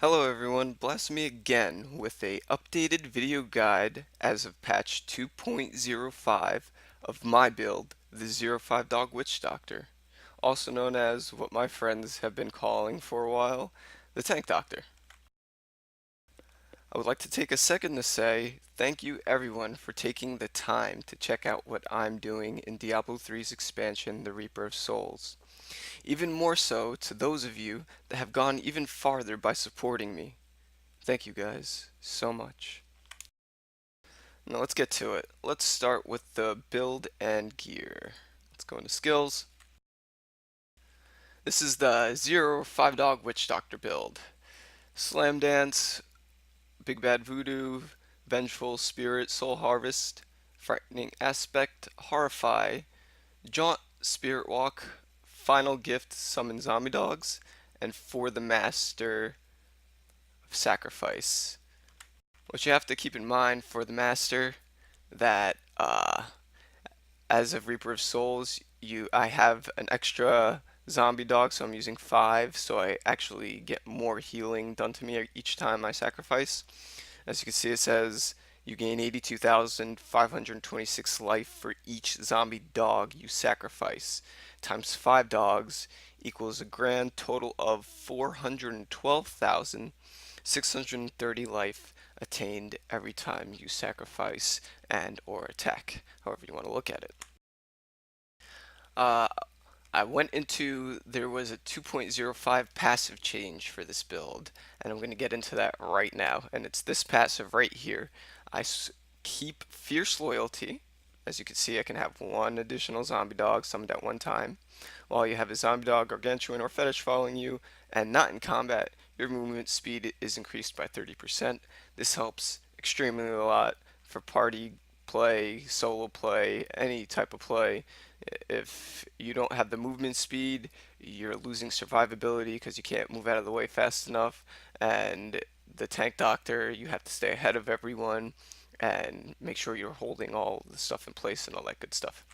Hello everyone, Blasphemy again with a updated video guide as of patch 2.05 of my build, the 05 Dog Witch Doctor, also known as what my friends have been calling for a while, the Tank Doctor. I would like to take a second to say thank you everyone for taking the time to check out what I'm doing in Diablo 3's expansion, The Reaper of Souls. Even more so to those of you that have gone even farther by supporting me. Thank you guys so much. Now let's get to it. Let's start with the build and gear. Let's go into skills. This is the 05 Dog Witch Doctor build. Slam Dance, Big Bad Voodoo, Vengeful Spirit, Soul Harvest, Frightening Aspect, Horrify, Jaunt, Spirit Walk, Final Gift, Summon Zombie Dogs, and For the Master, Sacrifice. What you have to keep in mind for the Master, that as of Reaper of Souls, I have an extra zombie dog, so I'm using 5, so I actually get more healing done to me each time I sacrifice. As you can see, it says you gain 82,526 life for each zombie dog you sacrifice, times 5 dogs equals a grand total of 412,630 life attained every time you sacrifice and or attack, however you want to look at it. Uh, I went into, there was a 2.05 passive change for this build, and I'm going to get into that right now, and it's this passive right here. Keep Fierce Loyalty. As you can see, I can have one additional zombie dog summoned at one time. While you have a zombie dog, gargantuan, or fetish following you, and not in combat, your movement speed is increased by 30%. This helps extremely a lot for party play, solo play, any type of play. If you don't have the movement speed, you're losing survivability because you can't move out of the way fast enough. And the tank doctor, you have to stay ahead of everyone and make sure you're holding all the stuff in place and all that good stuff.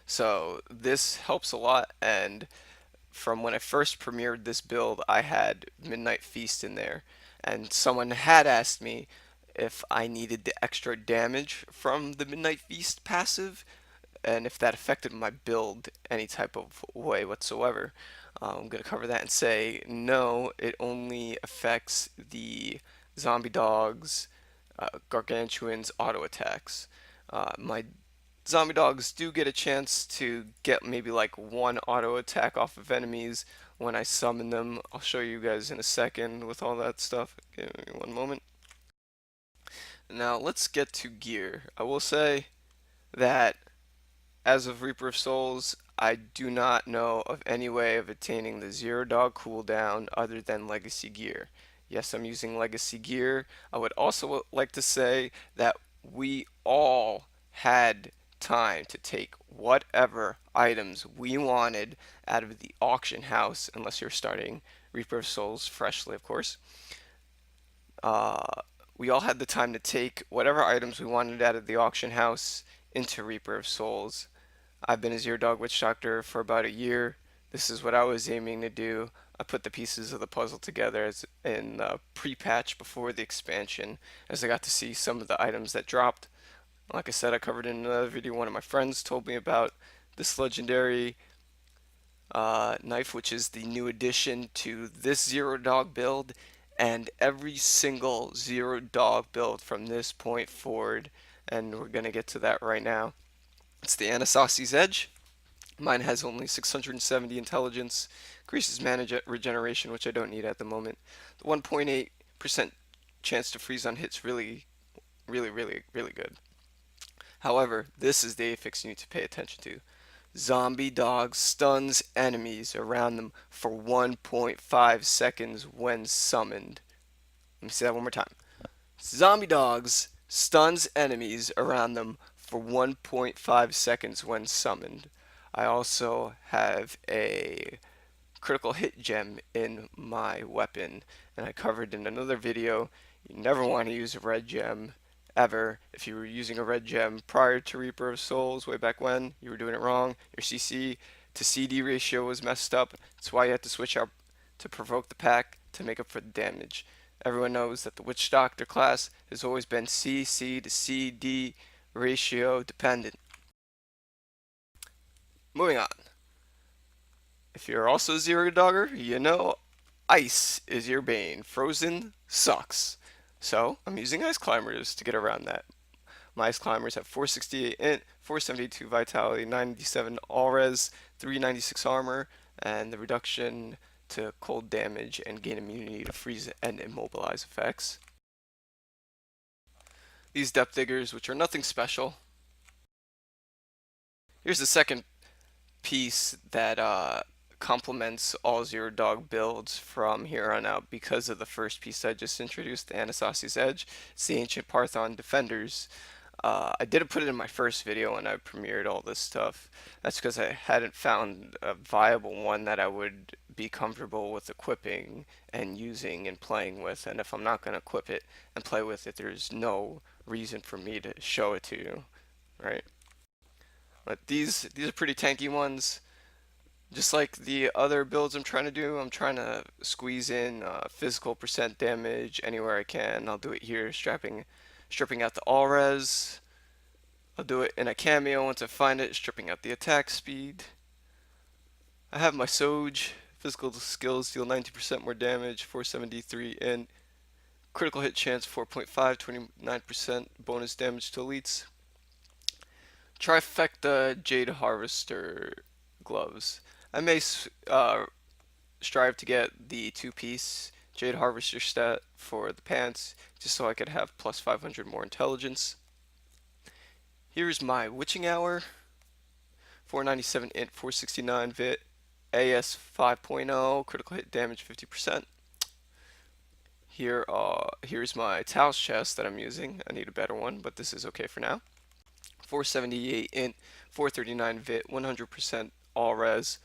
So this helps a lot, and from when I first premiered this build, I had Midnight Feast in there, and someone had asked me if I needed the extra damage from the Midnight Feast passive, and if that affected my build any type of way whatsoever. I'm going to cover that and say no, it only affects the zombie dogs, gargantuans, auto attacks. My zombie dogs do get a chance to get maybe like one auto attack off of enemies when I summon them. I'll show you guys in a second with all that stuff. Give me one moment. Now let's get to gear. I will say that as of Reaper of Souls, I do not know of any way of attaining the 0 dog cooldown other than Legacy gear. Yes, I'm using Legacy gear. I would also like to say that we all had time to take whatever items we wanted out of the auction house, unless you're starting Reaper of Souls freshly, of course. Uh, we all had the time to take whatever items we wanted out of the auction house into Reaper of Souls. I've been a 0 dog witch doctor for about a year. This is what I was aiming to do. I put the pieces of the puzzle together in pre-patch before the expansion, as I got to see some of the items that dropped. Like I said, I covered in another video. One of my friends told me about this legendary knife, which is the new addition to this 0 dog build, and every single 0 dog build from this point forward. And we're gonna get to that right now. It's the Anasasi's Edge. Mine has only 670 intelligence, increases mana regeneration, which I don't need at the moment. The 1.8% chance to freeze on hits really, really good. However, this is the affix you need to pay attention to. Zombie dog stuns enemies around them for 1.5 seconds when summoned. Let me say that one more time. Zombie dogs stuns enemies around them for 1.5 seconds when summoned. I also have a critical hit gem in my weapon, and I covered in another video, you never want to use a red gem ever. If you were using a red gem prior to Reaper of Souls way back when, you were doing it wrong. Your CC to CD ratio was messed up. That's why you had to switch out to Provoke the Pack to make up for the damage. Everyone knows that the Witch Doctor class has always been CC to CD ratio dependent. Moving on. If you're also a Zero Dogger, you know ice is your bane. Frozen sucks. So I'm using ice climbers to get around that. My ice climbers have 468 int, 472 vitality, 97 all res, 396 armor, and the reduction to cold damage and gain immunity to freeze and immobilize effects. These depth diggers, which are nothing special. Here's the second piece that complements all Zero Dog builds from here on out because of the first piece I just introduced, the Anasasi's Edge. It's the Ancient Parthon Defenders. I didn't put it in my first video when I premiered all this stuff. That's because I hadn't found a viable one that I would be comfortable with equipping and using and playing with. And if I'm not going to equip it and play with it, there's no reason for me to show it to you, right? But these are pretty tanky ones. Just like the other builds I'm trying to do, I'm trying to squeeze in physical percent damage anywhere I can. I'll do it here, stripping out the all res. I'll do it in a cameo once I find it, stripping out the attack speed. I have my Soj. Physical skills deal 90% more damage, 473 in critical hit chance 4.5, 29% bonus damage to elites. Trifecta Jade Harvester gloves. I may strive to get the two-piece Jade Harvester stat for the pants, just so I could have plus 500 more intelligence. Here's my Witching Hour. 497 int, 469 vit, AS 5.0, critical hit damage 50%. Here's my Taos chest that I'm using. I need a better one, but this is okay for now. 478 int, 439 vit, 100% all res,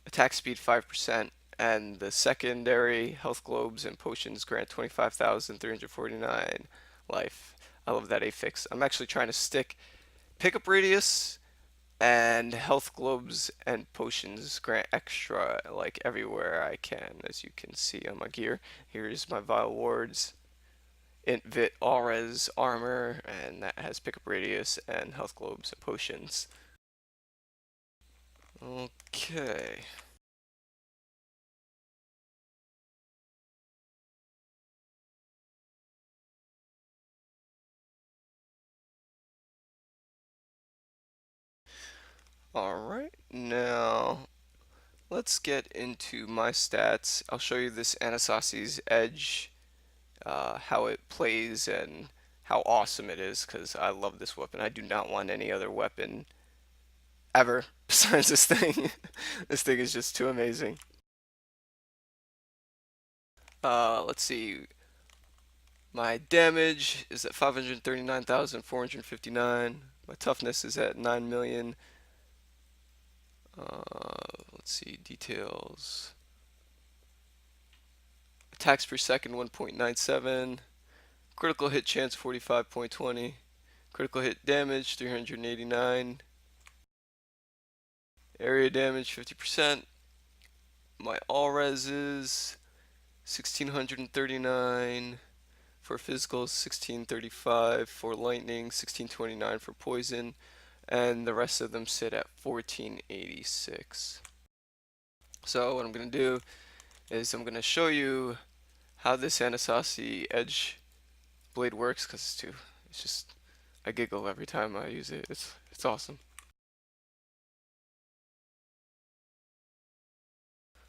attack speed 5%, and the secondary health globes and potions grant 25,349 life. I love that affix. I'm actually trying to stick pickup radius and health globes and potions grant extra like everywhere I can, as you can see on my gear. Here's my Vile Wards. Int Vit Aures armor, and that has pickup radius and health globes and potions. Okay. Alright, now let's get into my stats. I'll show you this Anasasi's Edge, how it plays and how awesome it is, because I love this weapon. I do not want any other weapon ever besides this thing. This thing is just too amazing. Let's see. My damage is at 539,459. My toughness is at 9 million. Let's see, details. Attacks per second 1.97. Critical hit chance 45.20. Critical hit damage 389. Area damage 50%. My all res is 1639. For physical 1635. For lightning 1629. For poison. And the rest of them sit at 1486. So what I'm going to do is I'm going to show you how this Anasasi Edge blade works, because it's just, I giggle every time I use it. It's awesome.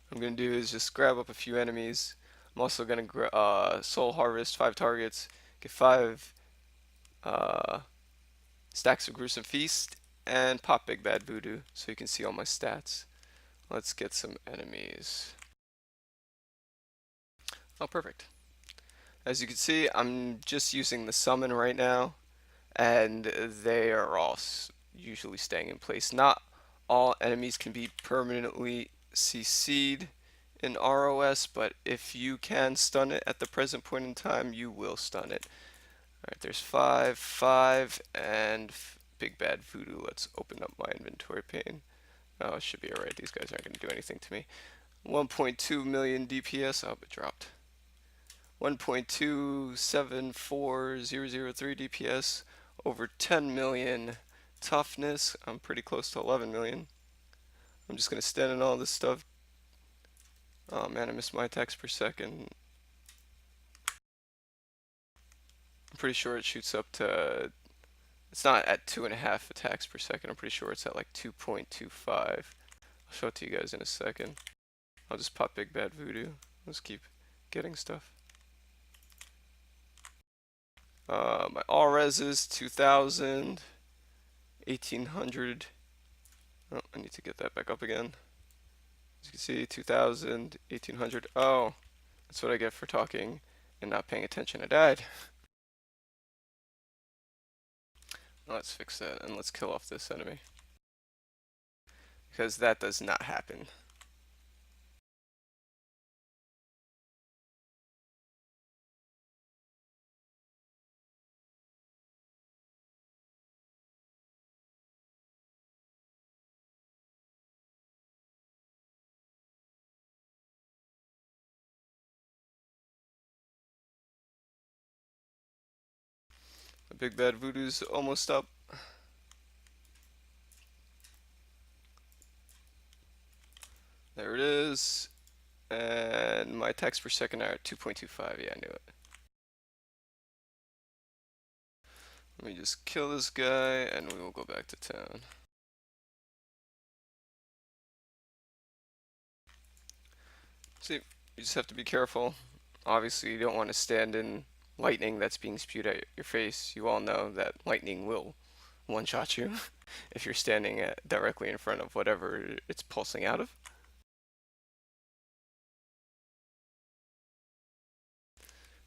What I'm going to do is just grab up a few enemies. I'm also going to soul harvest 5 targets, get 5 stacks of gruesome feast, and pop big bad voodoo so you can see all my stats. Let's get some enemies. Oh, perfect. As you can see, I'm just using the summon right now, and they are all usually staying in place. Not all enemies can be permanently CC'd in ROS, but if you can stun it at the present point in time, you will stun it. Alright, there's 5, and big bad voodoo. Let's open up my inventory pane. Oh, it should be alright. These guys aren't going to do anything to me. 1.2 million DPS. Oh, it dropped. 1.274003 DPS. Over 10 million toughness. I'm pretty close to 11 million. I'm just gonna stand in all this stuff. Oh man, I missed my attacks per second. I'm pretty sure it shoots up to. It's not at 2.5 attacks per second. I'm pretty sure it's at like 2.25. I'll show it to you guys in a second. I'll just pop Big Bad Voodoo. Let's keep getting stuff. My all res is 2000, 1800. Oh, I need to get that back up again. As you can see, 2000, 1800. Oh, that's what I get for talking and not paying attention. I died. Let's fix that and let's kill off this enemy. Because that does not happen. The Big Bad Voodoo's almost up. There it is. And my attacks per second are at 2.25. Yeah, I knew it. Let me just kill this guy and we will go back to town. See, you just have to be careful. Obviously, you don't want to stand in lightning that's being spewed at your face. You all know that lightning will one-shot you if you're standing directly in front of whatever it's pulsing out of.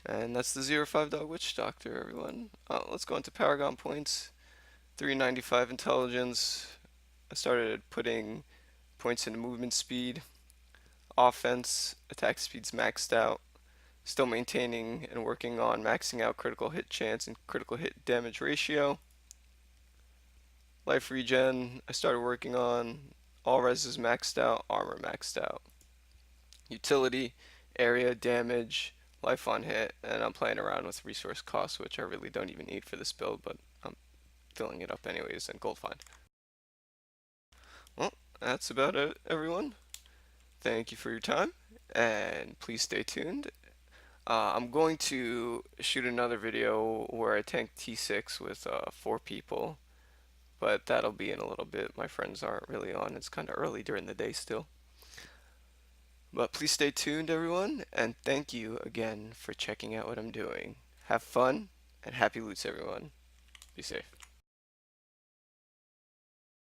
And that's the 05 Dog Witch Doctor, everyone. Let's go into Paragon points. 395 intelligence. I started putting points into movement speed. Offense, attack speed's maxed out. Still maintaining and working on maxing out critical hit chance and critical hit damage ratio. Life regen, I started working on. All res is maxed out, armor maxed out. Utility, area, damage, life on hit, and I'm playing around with resource costs, which I really don't even need for this build, but I'm filling it up anyways, and gold find. Well, that's about it, everyone. Thank you for your time, and please stay tuned. I'm going to shoot another video where I tank T6 with 4 people, but that'll be in a little bit. My friends aren't really on. It's kind of early during the day still. But please stay tuned, everyone, and thank you again for checking out what I'm doing. Have fun, and happy loots, everyone. Be safe.